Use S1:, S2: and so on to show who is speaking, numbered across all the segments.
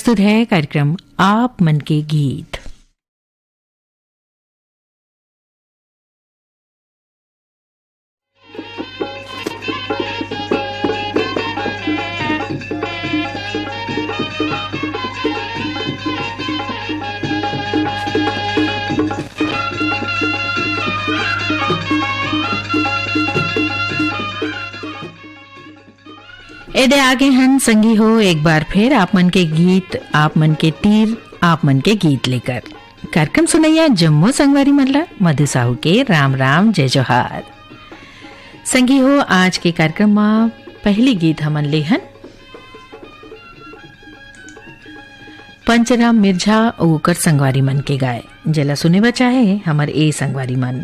S1: प्रस्तुत है कार्यक्रम आप मन के गीत। एदे आगे हन संगी हो एक बार फिर आप मन के गीत, आप मन के तीर, आप मन के गीत लेकर कार्यक्रम सुनैया जम्मू संगवारी मल्ला मधु साहू के राम राम जय जोहार। संगी हो आज के कार्यक्रम में पहली गीत हमन लेहन पंचराम मिर्झा ओकर संगवारी मन के गाय जेला सुने बचा है हमर ए संगवारी मन।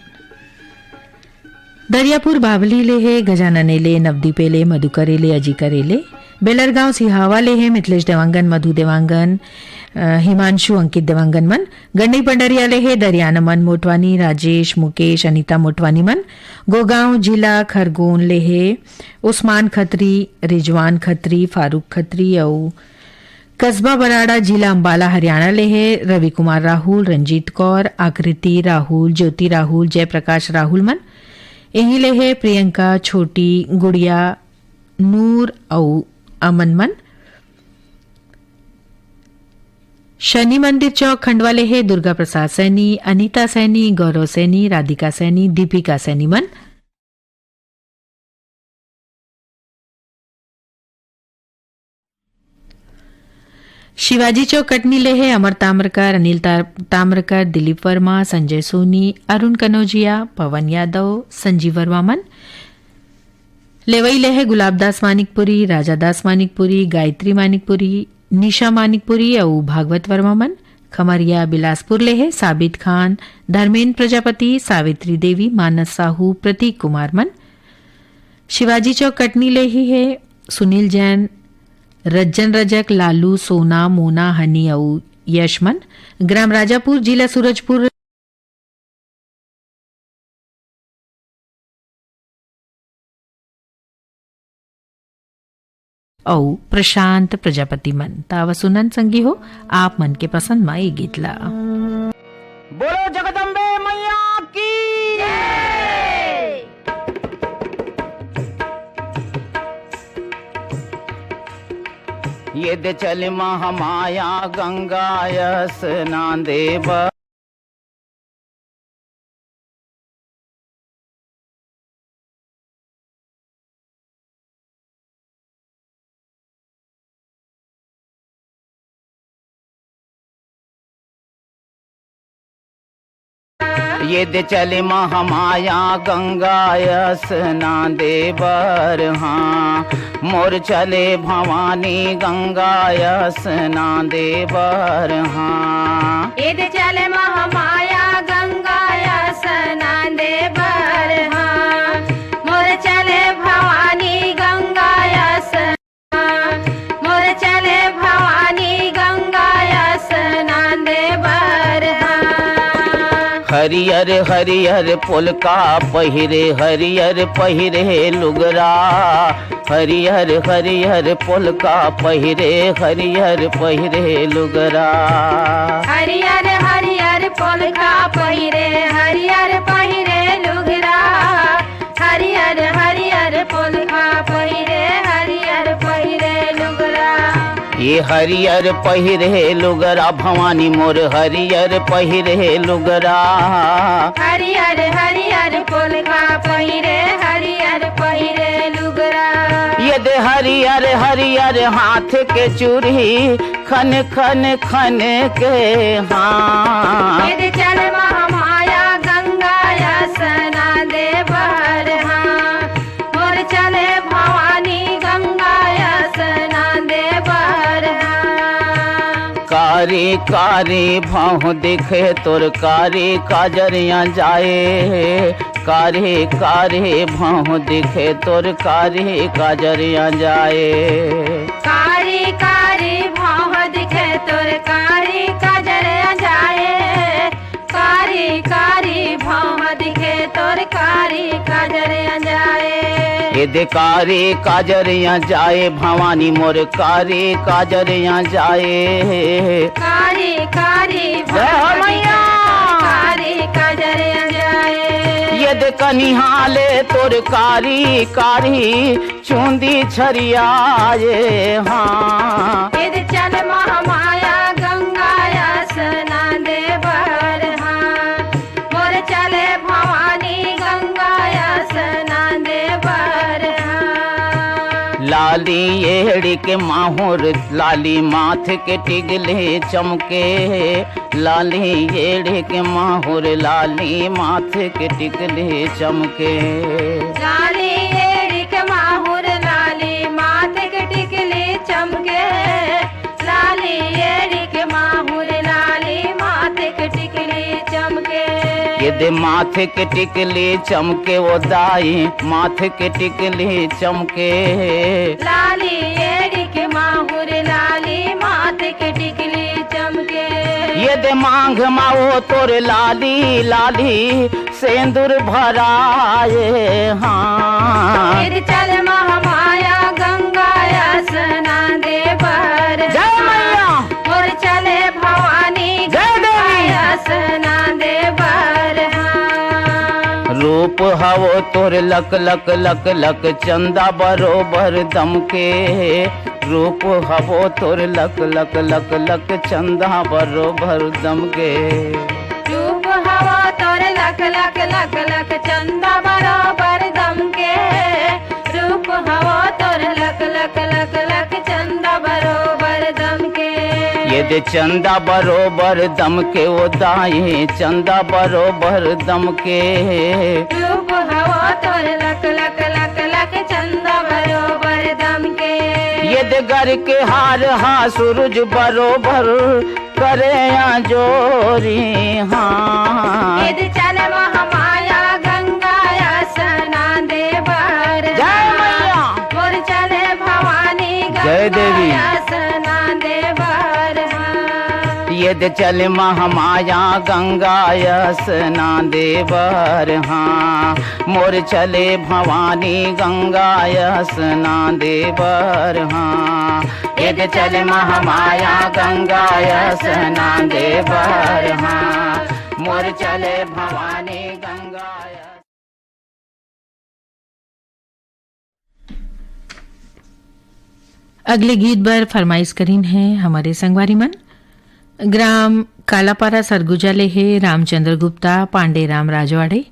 S1: दरियापुर बावली ले है गजानने ले नवदीपे ले मधुकरे ले अजीकरे ले बेलरगांव सिहावा ले है मिथिलेश देवांगन मधु देवांगन हिमांशु अंकित देवांगन मन। गंडई पंडरिया ले है दरियाना मन मोटवानी राजेश मुकेश अनीता मोटवानी मन। गोगांव जिला खरगोन ले है उस्मान खत्री रिजवान खत्री फारूक खत्री और कस्बा बराड़ा जिला अंबाला हरियाणा ले है रवि कुमार राहुल रंजीत कौर आकृति राहुल ज्योति राहुल जयप्रकाश राहुल मन। यही ले है प्रियंका छोटी गुड़िया नूर और अमन मन। शनि मंदिर चौक खंडवा ले है दुर्गा प्रसाद सैनी अनीता सैनी गौरव सैनी राधिका सैनी दीपिका सैनी मन। शिवाजी चौक कटनी ले है अमर ताम्रकर अनिल ताम्रकर दिलीप वर्मा संजय सोनी अरुण कनौजिया पवन यादव संजीव वर्मा मन। लेवई ले है गुलाबदास मानिकपुरी राजादास मानिकपुरी गायत्री मानिकपुरी निशा मानिकपुरी और भागवत वर्मा मन। खमरिया बिलासपुर ले है साबित खान धर्मेंद्र प्रजापति सावित्री देवी मानस साहू प्रतीक कुमार मन। शिवाजी चौक कटनी ले ही है सुनील जैन रज्जन रजक लालू सोना मोना हनी और यशमन। ग्राम राजापुर जिला सूरजपुर और प्रशांत प्रजापति मन। तावा सुनन संगी हो आप मन के पसंद माई गीत ला।
S2: बोलो जगदम्बे मैया की ये दे चल महामाया गंगा स्नान देव। ये दे चले महामाया गंगा स्नान देवर। हाँ मोर चले भवानी गंगा स्नान देवर। हाँ
S3: ये दे चले महामाया गंगा स्नान देवर। हाँ मोर चले भवानी गंगा स्नान मोर चले भवानी गंगा स्नान देवर।
S2: हरियर हरियर पुलका पहिरे हरियर पहिरे लुगरा। हरियर हरियर पुलका पहिरे हरियर पहिरे लुगरा।
S3: हरियर हरियर पुलका पहिरे हरियर पहिरे लुगरा। हरियर हरियर पुलका पहिरे हरियर पहिरे लुगरा।
S2: ये हरियर पहिरे लुगरा भवानी मोर हरियर पहिरे लुगरा।
S3: हरियर हरियर पुलका पहिरे हरियर पहिरे लुगरा।
S2: ये दे हरियर हरियर हाथ के चूड़ी खन खन खन के। हाँ
S3: ये दे चल महामाया गंगा स्नान देवर। हाँ मोर चले भवानी गंगा स्नान देवर।
S2: कारी कारी भाव दिखे तोर कारी काजरिया जाए। कारी कारी भाव दिखे तोर कारी काजरिया जाए।
S3: कारी कारी भाव दिखे तोर कारी काजरिया जाए। कारी कारी भाव दिखे तोर कारी काजरिया जाए।
S2: ये ये दे कारी काजरिया जाए भवानी मोर कारी काजरिया जाए।
S3: कारी कारी
S2: जय हो मैया।
S3: कारी काजरिया जाए।
S2: ये दे कनिहाले तोर कारी कारी चूंदी छरियाए। हाँ
S3: यदि चल महामाया गंगा स्नान देवर हाँ मोर चले भवानी गंगा स्नान देवर हाँ।
S2: लाली एड़ी के माहौर लाली माथे के टिगले चमके। लाली एड़ी के माहौर लाली माथे के टिगले चमके।
S3: लाली एड़ी के माहुर लाली माथे के टिकले चमके। लाली एड़ी के माहुर लाली माथे के टिकले चमके।
S2: ये दे माथे के टिकले चमके वो दाई माथे के टिकले चमके।
S3: लाली एड़ी के माहुर लाली माथे के टिकले चमके।
S2: ये दे मांग माओ तोर लाली लाली सेंदूर भराए। हाँ
S3: फिर चल महामाया गंगा स्नान देवर
S2: जय मैया।
S3: और चले भवानी
S2: जय देवी।
S3: गंगा स्नान देवर हाँ।
S2: रूप हवो तोर लक लक लक लक चंदा बरोबर दमके। रूप हवो तोर लक लक लक लक चंदा बरोबर दमके।
S3: रूप हवा तोर लक लक लक लक चंदा बराबर दम के। रूप हवा तोर लक लक लक लक चंदा बरोबर दम के।
S2: ये दे चंदा बरोबर दमके वो दाई चंदा बरोबर दमके।
S3: रूप हवा तोर लक लक लक लक चंदा बरोबर दम के।
S2: ये दे घर के हार हा सूरज बरोबर करे या जोरी। हाँ
S3: यदि चल महामाया गंगा स्नान देवर
S2: जय मैया।
S3: मोर चले भवानी
S2: जय देवी।
S3: गंगा स्नान देवर हाँ।
S2: ये दे चल महामाया गंगा स्नान देवर। हाँ मोर चले भवानी गंगा स्नान देवर। हाँ ये दे चल महामाया गंगा स्नान देवर। हाँ मोर चले भवानी गंगा।
S1: अगले गीत पर फरमाइश करीन है हमारे संगवारी मन। ग्राम कालापारा सरगुजा लेहे रामचंद्र गुप्ता पांडे राम राजवाड़े।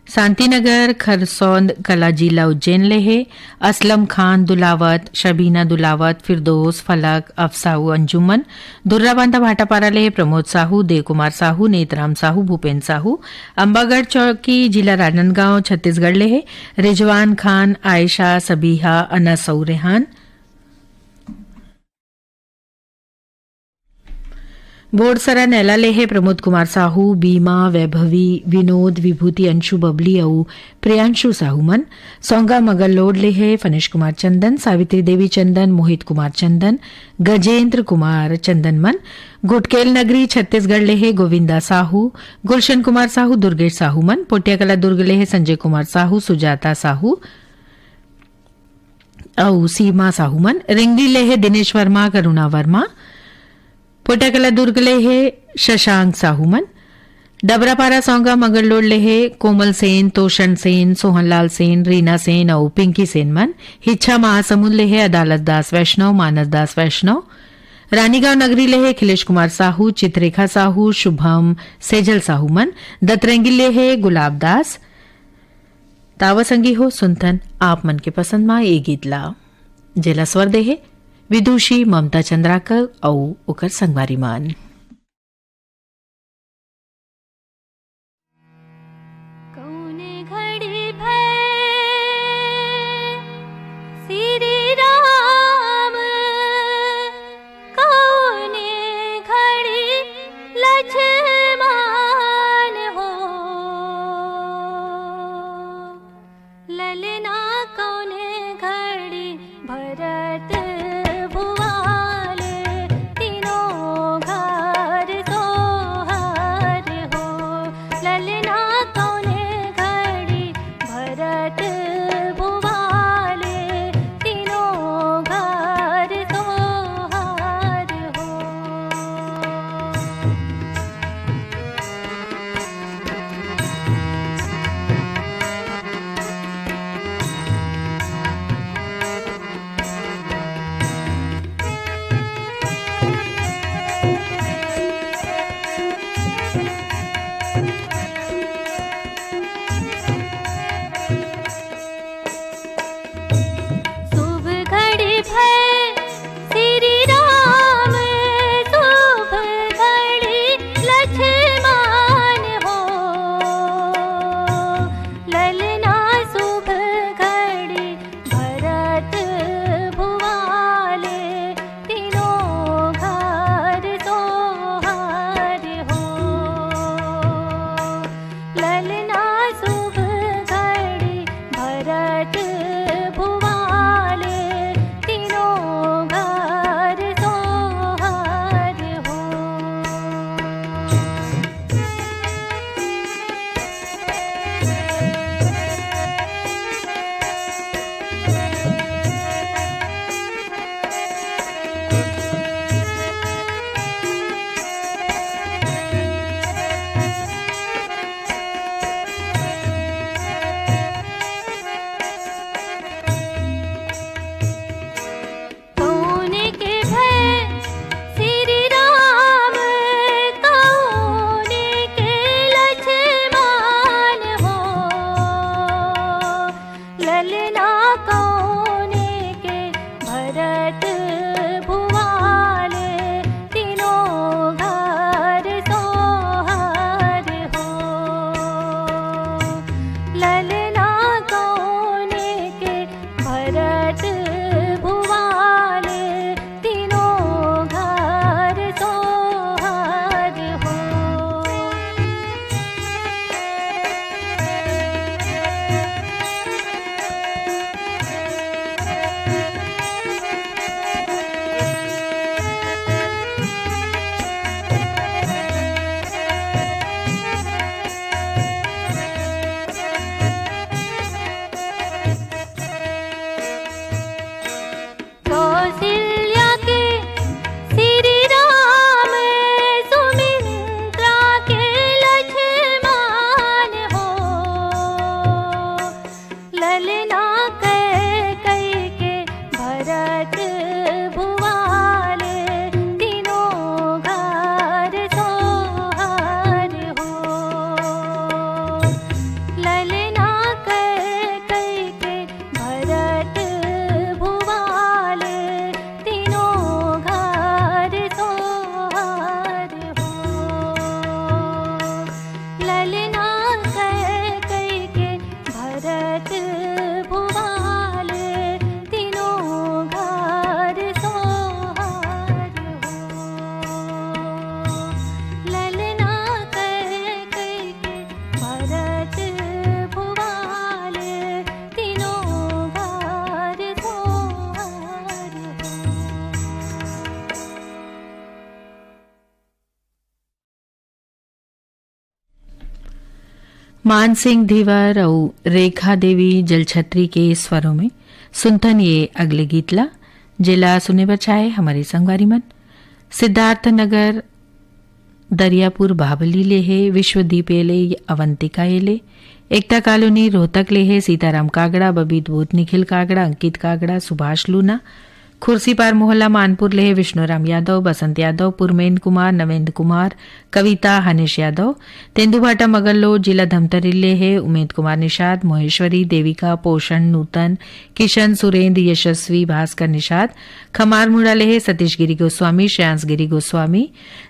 S1: शांतिनगर खरसौंद कला जिला उज्जैन लेहे असलम खान दुलावत शबीना दुलावत फिरदोस फलक अफसाऊ अंजुमन। दुर्राबांधा भाटापारा लेहे प्रमोद साहू देवकुमार साहू नेतराम साहू भूपेन्द्र साहू। अंबागढ़ चौकी जिला राजनांदगांव छत्तीसगढ़ लेहे रिजवान खान आयशा सबीहा अनसऊ रेहान। बोडसरा नैला लेहे प्रमोद कुमार साहू बीमा वैभवी विनोद विभूति अंशु बबली और प्रियांशु साहू मन। सोंगा मगलोड लेहे फनिश कुमार चंदन सावित्री देवी चंदन मोहित कुमार चंदन गजेंद्र कुमार चंदन मन। गुटकेल नगरी छत्तीसगढ़ लेहे गोविंदा साहू गुलशन कुमार साहू दुर्गेश साहू मन। पोटियाकला दुर्ग लेहे संजय कुमार साहू सुजाता साहू और सीमा साहू मन। रिंगली लेहे दिनेश वर्मा करुणा वर्मा। पोटाकला दुर्ग लेहे शशांक साहूमन। डबरापारा सौंगा मगरलोड लेहे कोमल सेन तोषण सेन सोहनलाल सेन रीना सेन और पिंकी सेन मन। हिच्छा महासमुंद लेहे अदालत दास वैष्णव मानस दास वैष्णव। रानीगांव नगरी लेहे अखिलेश कुमार साहू चित्रेखा साहू शुभम सेजल साहूमन। दतरंगी लेहे गुलाब दास। तावसंगी हो सुनथन आप मन के पसंद मा ये गीत ला जेला स्वर देहे विदुषी ममता चंद्राकर और ओकर संगवारी मान।
S4: भरत भुआल तीनों घर
S1: मान सिंह धीवर और रेखा देवी जलछत्री के स्वरों में सुनथन ये अगले गीतला जिला सुने बचाए हमारी संगवारी मन सिद्धार्थ नगर दरियापुर बाबली लेहे विश्वदीप एले अवंतिका एले एकता कॉलोनी रोहतक लेहे सीताराम कागड़ा बबीत बोत निखिल कागड़ा अंकित कागड़ा सुभाष लूना खुर्सीपार मोहल्ला मानपुर लेहे विष्णुराम यादव बसंत यादव पुरमेन कुमार नवेंद्र कुमार कविता हनीश यादव तेंदुभाटा मगल्लो जिला धमतरी लेहे उमेद कुमार निषाद महेश्वरी देविका पोषण नूतन किशन सुरेंद्र यशस्वी भास्कर निषाद खमार मुड़ा लेहे सतीश गिरी गोस्वामी श्रेयांश गिरी गोस्वामी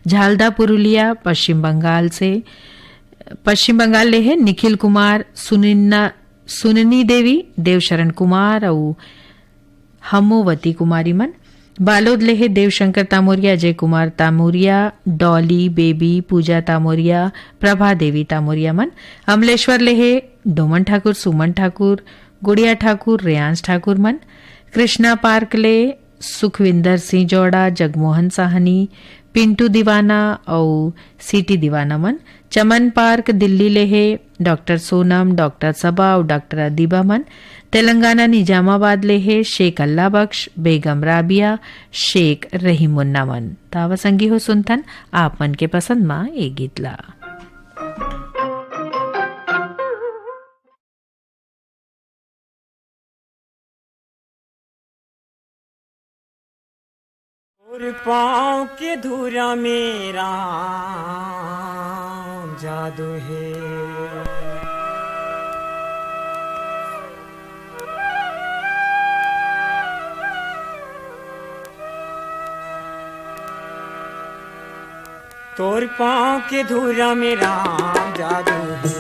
S1: झालदा पुरुलिया पश्चिम बंगाल लेहे निखिल कुमार सुननी देवी देवशरण कुमार और हमोवती कुमारी मन बालोद लेहे देवशंकर तामोरिया अजय कुमार तामोरिया डॉली बेबी पूजा तामोरिया प्रभा देवी तामोरिया मन अमलेश्वर लेहे डोमन ठाकुर सुमन ठाकुर गुड़िया ठाकुर रेयांश ठाकुर मन कृष्णा पार्क ले सुखविंदर सिंह जोड़ा जगमोहन साहनी पिंटू दीवाना और सीटी दीवाना मन चमन पार्क दिल्ली लेहे डॉक्टर सोनम डॉक्टर सबा और डॉक्टर अदीबा मन तेलंगाना निजामाबाद लेहे शेख अल्लाह बख्श बेगम राबिया शेख रहीमुन्ना मन तावा संगी हो सुनथन आप मन के पसंद मा ए गीतला
S4: और पाँव के धुरा मेरा जादू है तोर पाँव के धुरा मेरा जादू है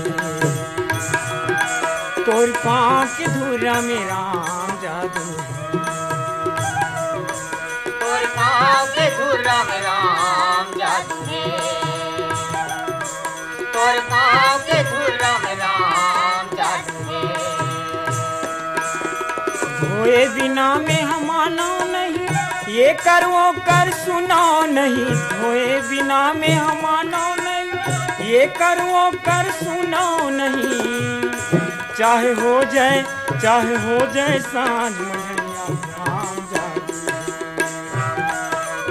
S4: तोर पाँव के धुरा मेरा जादू है
S5: के धुरा में राम जादू है तोर पाँव के धुरा में राम जादू है
S4: धोए बिना में हमाना नहीं ये करो कर सुना नहीं धोए बिना में हमाना नहीं ये करो कर सुना नहीं चाहे हो जाए सांझ मुझे राम जादू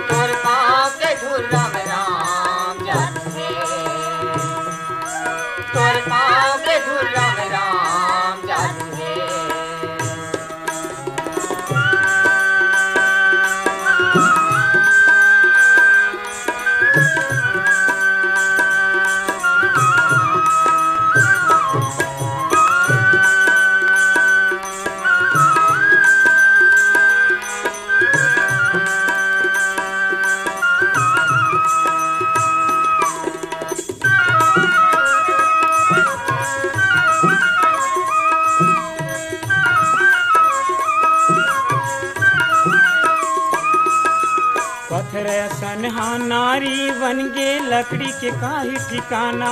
S5: तोर पाँव के धुरा में राम जादू है तोर पाँव के धुरा में राम जादू है
S4: पत्थर सनहा नारी बन गे लकड़ी के काहे ठिकाना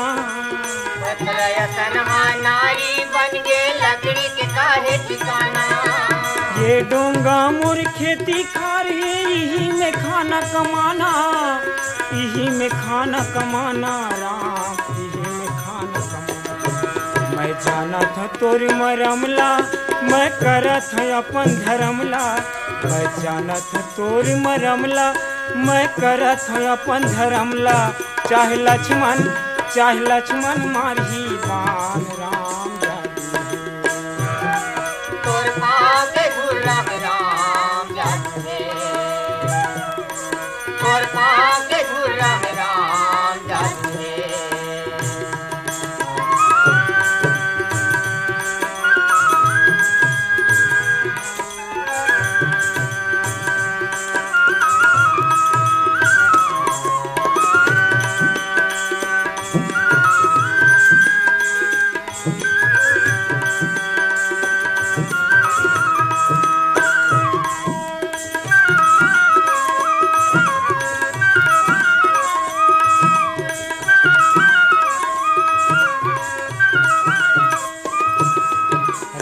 S5: सनहा नारी बन गे लकड़ी के काहे ठिकाना
S4: ये डोंगा मोर खेती खार है यही में खाना कमाना यही में खाना कमाना राम यही में खाना कमाना मैं जाना था तोर मरमला मैं करत है अपन धर्मला मैं जाना था तोर मरमला मैं करत है अपन धर्मला चाहे लक्ष्मण मारही बाण राम जादू
S5: तोर पाँव के धुरा में राम जादू है तोर पाँव के धुरा में राम जादू है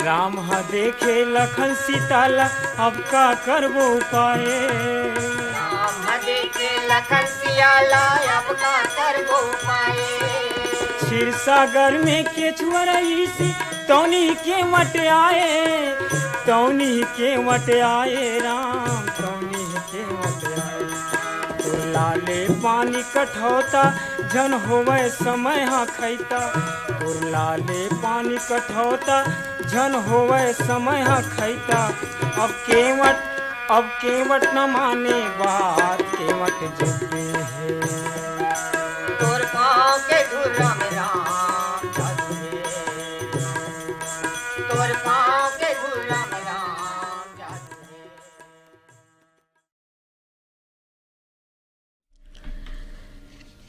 S4: राम हा देखे लखन सीताला अब का करबो पाए
S5: राम देखे लखन सियाला अब का करबो पाए
S4: क्षीर सागर में केचुआ रईसी तौनी के वट आए, तौनी के वट आए राम, तौनी के वट आए। तो लाले पानी कठौता जन होवे समय हाँ खैता, तो लाले पानी कठौता जन होवे समय हाँ खैता। अब केवट न माने बात, केवट जगते है।
S5: तोर पाँव के धुरा में राम जादू है, तोर पाँव के धुरा में राम जादू है।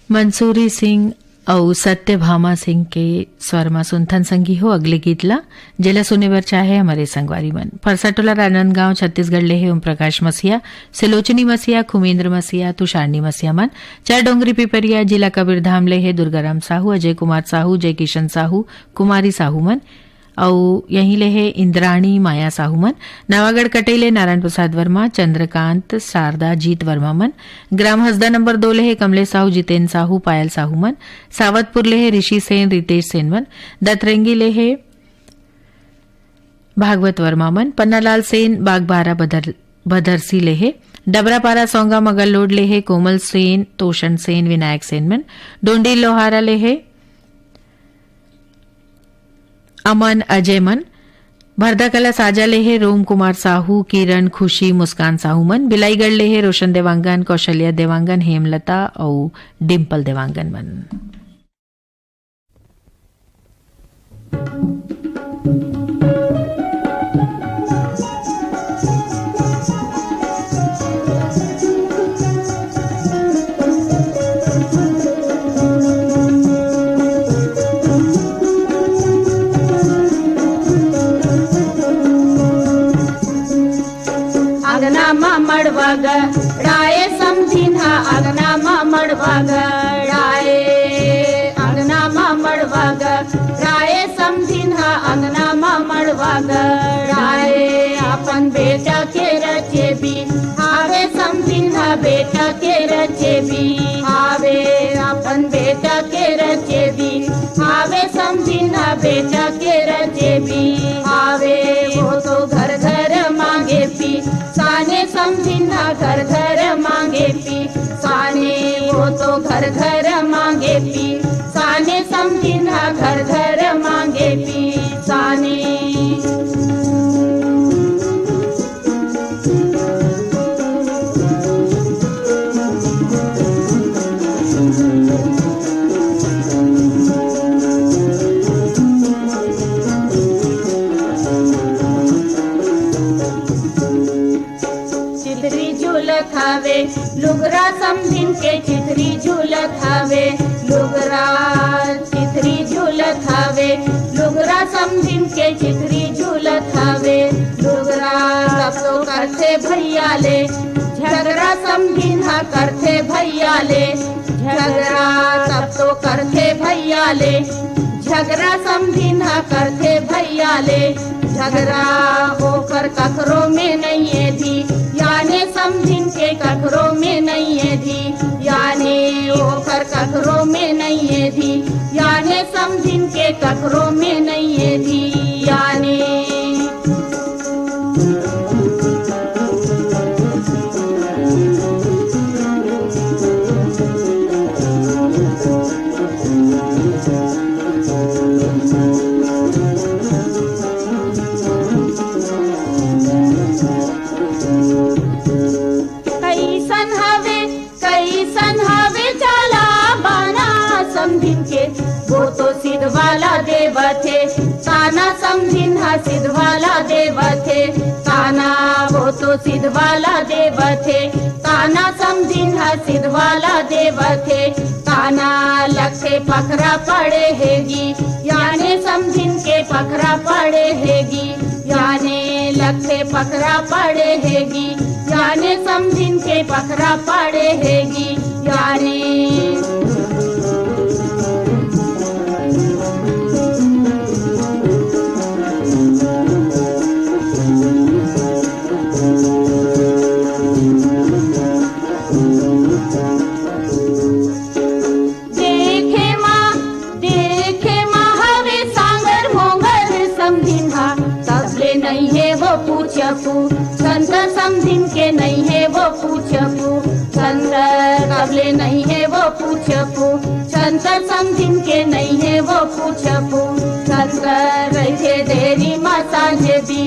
S1: मंसूरी सिंह और सत्यभामा सिंह के स्वर में सुनथन संगी हो अगले गीतला जेला सुने बर चाहे हमारे संगवारी मन फरसाटोला राजनांदगांव छत्तीसगढ़ ले है ओम प्रकाश मसिया, सिलोचनी मसिया, खुमेंद्र मसिया, तुषारनी मसिया मन। चार डोंगरी पिपरिया जिला कबीरधाम ले है दुर्गाराम साहू, अजय कुमार साहू, जय किशन साहू, कुमारी साहू मन। और यहीं ले है इंद्राणी माया साहू मन। नवागढ़ कटेले नारायण प्रसाद वर्मा, चंद्रकांत, शारदा, जीत वर्मा मन। ग्राम हसदा नंबर 2 ले है कमलेश साहू, जितेंद्र साहू, पायल साहू मन। सावतपुर ले है ऋषि सेन, रितेश सेन मन। दतरंगी ले है भागवत वर्मा मन। पन्नालाल सेन, बागबारा, भदरसी ले है। डबरापारा सौंगा मगलोड ले है कोमल सेन, तोषण सेन, विनायक सेन मन। डोंडी लोहारा ले है अमन, अजय मन। भरदाकला साजा ले है रोम कुमार साहू, किरण, खुशी, मुस्कान साहू मन। बिलाईगढ़ ले है रोशन देवांगन, कौशल्या देवांगन, हेमलता और डिम्पल देवांगन मन।
S3: राय समझिन्हा अगना मा मड़वा गड़ाए, अगना मा मड़वा गड़ाए समझिन्हा अगना मा मड़वा गड़ाए। अपन बेटा के रचे भी हावे समझिन्हा बेटा के रचे भी हावे, अपन बेटा के रचे भी हावे समझिन्हा बेटा के रचे भी हावे। वो तो घर घर मांगे पी साने समझिन्हा घर घर मांगे पी साने, वो तो घर घर मांगे पी साने समझिन्हा घर घर मांगे पी साने। खावे लुगरा समझिन के चितरी झूलत हावे, लुगरा चितरी झूलत हावे, लुगरा समझिन के चितरी झूलत हावे। लुगरा सब तो करते भैया ले झगड़ा समझिन्हा करते भैया ले, झगड़ा सब तो करते भैया ले झगड़ा समझिन्हा करते भैया ले। झगड़ा होकर ककरो में नहीं है धी याने समझिन के ककरो में नहीं है धी, याने होकर ककरो में नहीं है धी याने समझिन के ककरो में नहीं है धी याने। वो तो सिद्धवाला देव थे ताना समझिन्हा सिद्धवाला देव थे ताना, वो तो सिद्धवाला देव थे ताना समझिन्हा सिद्धवाला देव थे ताना। लखे पकड़ा पड़े हैगी याने समझिन के पकड़ा पड़े हैगी याने, लखे पकड़ा पड़े हैगी याने समझिन के पकड़ा पड़े हैगी याने। देखे माँ कबले नहीं है वो पूछपू संतर समझिन के नहीं है वो पूछपू संतर रहे देरी माँ सांझे भी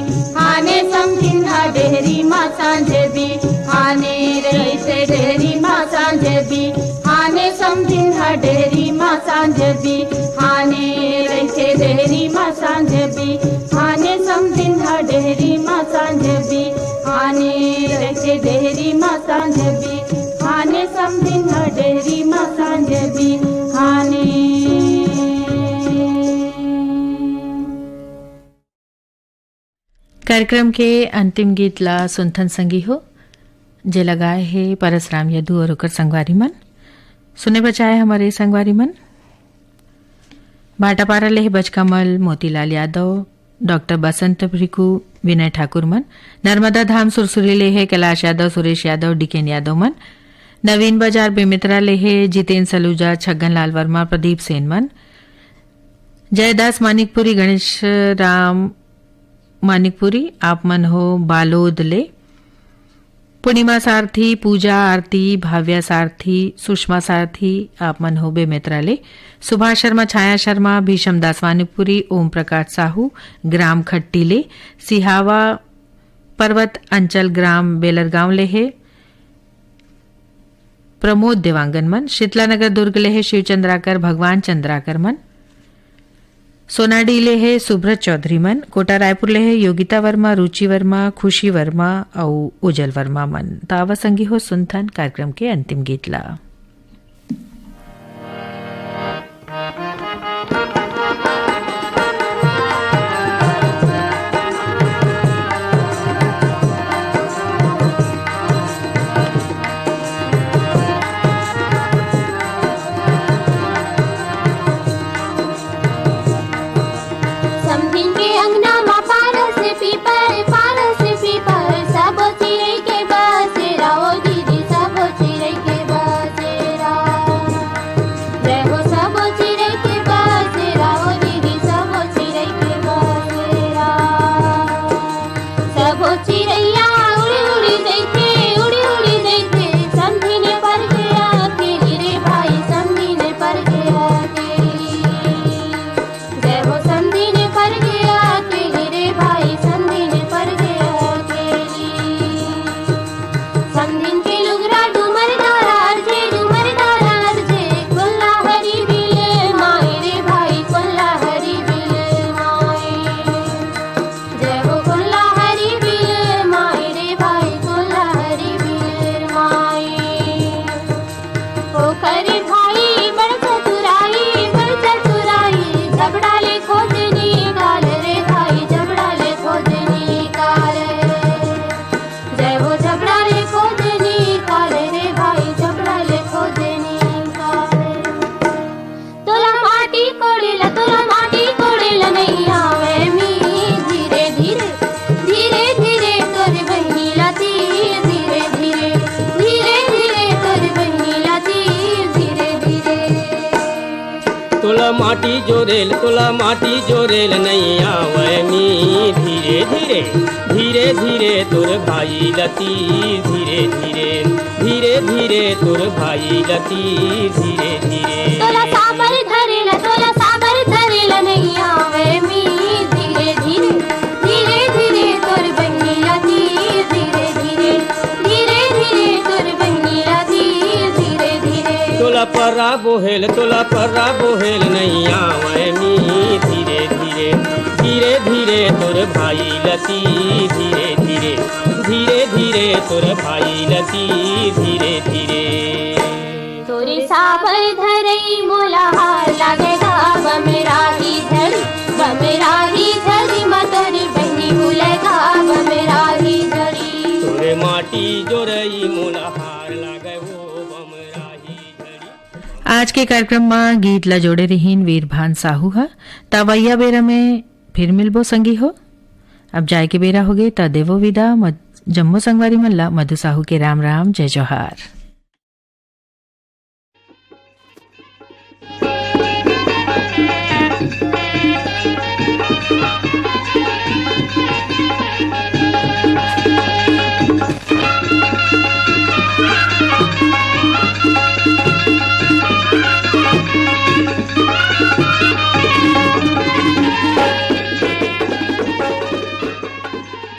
S3: आने समझिन हा डेहरी माँ सांझे भी आने रहे डेहरी माँ सांझे भी आने समझिन हा डेहरी माँ सांझे भी आने रहे डेहरी माँ सांझे भी आने समझिन हा डेहरी माँ सांझे भी आने रहे डेहरी माँ सांझे भी आने समझिन हा डेहरी माँ सांझे भी आने।
S1: कार्यक्रम के अंतिम गीत ला सुनथन संगी हो जे लगाए है परसराम यदु और ओकर संगवारी मन सुने बचाए हमारे संगवारी मन भाटापारा ले बचकमल मोतीलाल यादव डॉक्टर बसंत भ्रिकू विनय ठाकुर मन नर्मदा धाम सुरसुरी ले है कैलाश यादव सुरेश यादव डिकेन यादव मन नवीन बाजार बेमित्रा ले है जितेन सलूजा छगन लाल वर्मा प्रदीप सेन मन जयदास मानिकपुरी गणेश राम मानिकपुरी आप मन हो बालोद ले पूर्णिमा सारथी पूजा आरती भाव्या सारथी सुषमा सारथी आप मन हो बेमित्रा ले सुभाष शर्मा छाया शर्मा भीषम दास मानिकपुरी ओम प्रकाश साहू ग्राम खट्टी ले सिहावा पर्वत अंचल ग्राम बेलरगांव ले है प्रमोद देवांगन मन शीतलानगर दुर्ग ले है शिव चंद्राकर भगवान चंद्राकर मन सोनाडी ले है सुब्रत चौधरी मन कोटा रायपुर ले है योगिता वर्मा रुचि वर्मा खुशी वर्मा और उजल वर्मा मन तावा संगी हो सुनथन कार्यक्रम के अंतिम गीत ला।
S4: तोला माटी जोरेल नहीं आवे मी धीरे धीरे धीरे धीरे तोर भाई लती धीरे धीरे धीरे धीरे तोर भाई लती धीरे धीरे
S3: तोला साबर धरेल नहीं आवे मी धीरे धीरे धीरे धीरे तोर बहनी लती धीरे धीरे धीरे धीरे तोर बहनी लती धीरे धीरे
S4: तोला पर्रा बोहेल नहीं आवे मी धीरे धीरे धीरे धीरे तोर भाई लती धीरे धीरे धीरे धीरे तोर भाई लती धीरे धीरे
S3: तोरे साबर धरई मोला हार लागेगा बमेरा ही धरी मतोरी बहनी भूलेगा बमेरा ही धरी
S4: तोरे माटी जोरई मोला हार लागे वो बमेरा ही धरी।
S1: आज के कार्यक्रम में गीत ला जोड़े रहीन वीरभान साहू हा तवैया बेरा में फिर मिलबो संगी हो। अब जाए के बेरा हो गए त देवो विदा जम्मू संगवारी मल्ला मधु साहू के राम राम जय जोहार।